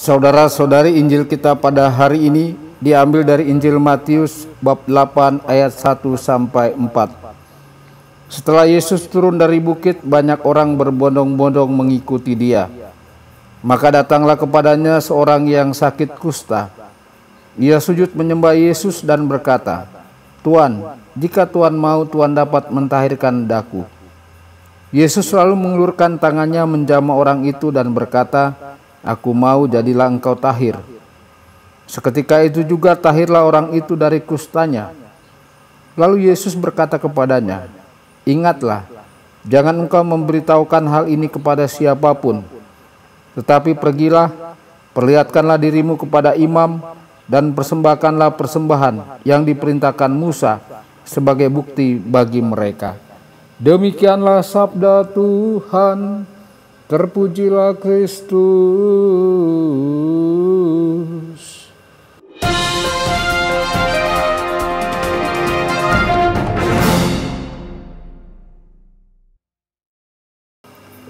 Saudara-saudari, Injil kita pada hari ini diambil dari Injil Matius bab 8 ayat 1 sampai 4. Setelah Yesus turun dari bukit, banyak orang berbondong-bondong mengikuti dia. Maka datanglah kepadanya seorang yang sakit kusta. Ia sujud menyembah Yesus dan berkata, "Tuan, jika Tuan mau, Tuan dapat mentahirkan daku." Yesus selalu mengulurkan tangannya menjamah orang itu dan berkata, "Aku mau, jadilah engkau tahir." Seketika itu juga tahirlah orang itu dari kustanya. Lalu Yesus berkata kepadanya, "Ingatlah, jangan engkau memberitahukan hal ini kepada siapapun, tetapi pergilah, perlihatkanlah dirimu kepada imam, dan persembahkanlah persembahan yang diperintahkan Musa sebagai bukti bagi mereka." Demikianlah sabda Tuhan. Terpujilah Kristus.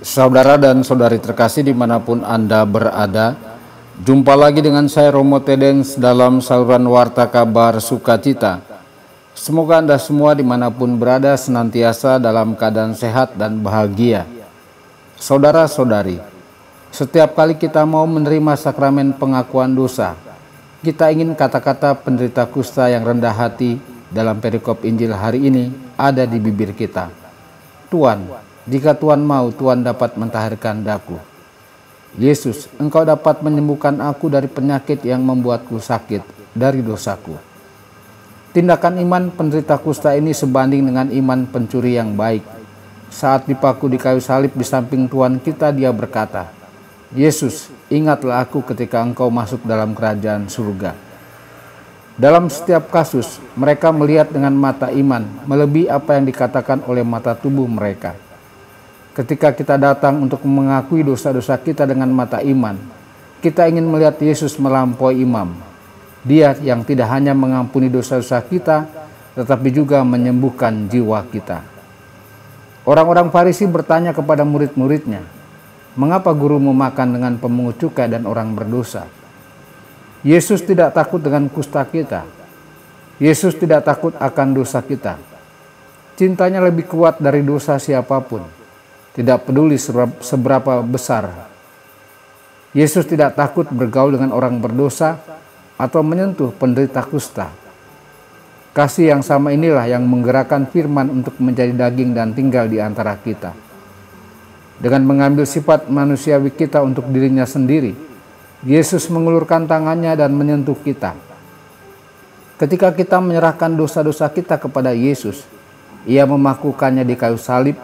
Saudara dan saudari terkasih dimanapun Anda berada, jumpa lagi dengan saya Romo Tedens dalam saluran Warta Kabar Sukacita. Semoga Anda semua dimanapun berada senantiasa dalam keadaan sehat dan bahagia. Saudara-saudari, setiap kali kita mau menerima sakramen pengakuan dosa, kita ingin kata-kata penderita kusta yang rendah hati dalam perikop Injil hari ini ada di bibir kita. "Tuan, jika Tuan mau, Tuan dapat mentahirkan daku." Yesus, Engkau dapat menyembuhkan aku dari penyakit yang membuatku sakit, dari dosaku. Tindakan iman penderita kusta ini sebanding dengan iman pencuri yang baik. Saat dipaku di kayu salib di samping Tuhan kita, dia berkata, "Yesus, ingatlah aku ketika Engkau masuk dalam kerajaan surga." Dalam setiap kasus, mereka melihat dengan mata iman, melebihi apa yang dikatakan oleh mata tubuh mereka. Ketika kita datang untuk mengakui dosa-dosa kita dengan mata iman, kita ingin melihat Yesus melampaui imam. Dia yang tidak hanya mengampuni dosa-dosa kita, tetapi juga menyembuhkan jiwa kita. Orang-orang Farisi bertanya kepada murid-muridnya, "Mengapa gurumu makan dengan pemungut cukai dan orang berdosa?" Yesus tidak takut dengan kusta kita. Yesus tidak takut akan dosa kita. Cintanya lebih kuat dari dosa siapapun. Tidak peduli seberapa besar. Yesus tidak takut bergaul dengan orang berdosa atau menyentuh penderita kusta. Kasih yang sama inilah yang menggerakkan firman untuk menjadi daging dan tinggal di antara kita. Dengan mengambil sifat manusiawi kita untuk dirinya sendiri, Yesus mengulurkan tangannya dan menyentuh kita. Ketika kita menyerahkan dosa-dosa kita kepada Yesus, Ia memakukannya di kayu salib,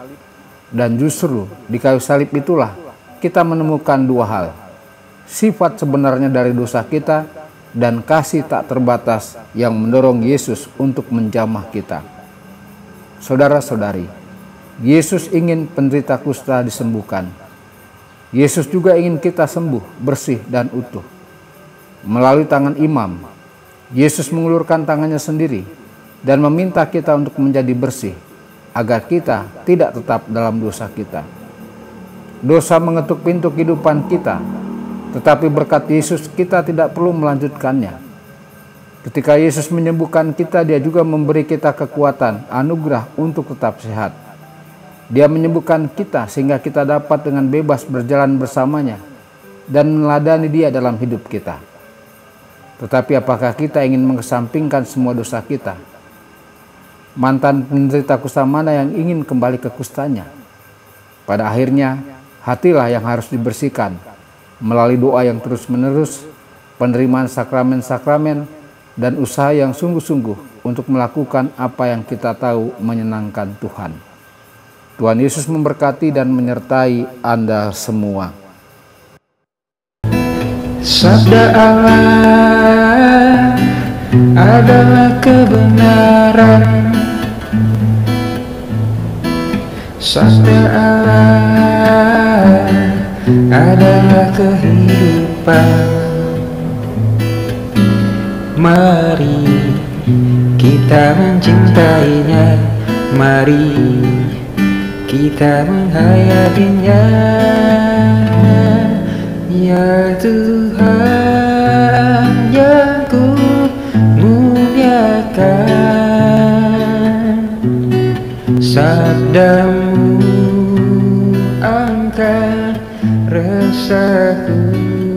dan justru di kayu salib itulah kita menemukan dua hal: sifat sebenarnya dari dosa kita dan kasih tak terbatas yang mendorong Yesus untuk menjamah kita. Saudara-saudari, Yesus ingin penderita kusta disembuhkan. Yesus juga ingin kita sembuh, bersih dan utuh. Melalui tangan imam, Yesus mengulurkan tangannya sendiri dan meminta kita untuk menjadi bersih, agar kita tidak tetap dalam dosa kita. Dosa mengetuk pintu kehidupan kita, tetapi berkat Yesus kita tidak perlu melanjutkannya. Ketika Yesus menyembuhkan kita, Dia juga memberi kita kekuatan, anugerah untuk tetap sehat. Dia menyembuhkan kita sehingga kita dapat dengan bebas berjalan bersamanya dan meneladani Dia dalam hidup kita. Tetapi apakah kita ingin mengesampingkan semua dosa kita? Mantan penderita kusta mana yang ingin kembali ke kustanya? Pada akhirnya, hatilah yang harus dibersihkan melalui doa yang terus-menerus, penerimaan sakramen-sakramen, dan usaha yang sungguh-sungguh untuk melakukan apa yang kita tahu menyenangkan Tuhan. Tuhan Yesus memberkati dan menyertai Anda semua. Sabda Allah adalah kebenaran. Sabda Allah adalah kehidupan. Mari kita mencintainya, mari kita menghayatinya. Ya Tuhan yang ku muliakan, sabdamu angkat resahku.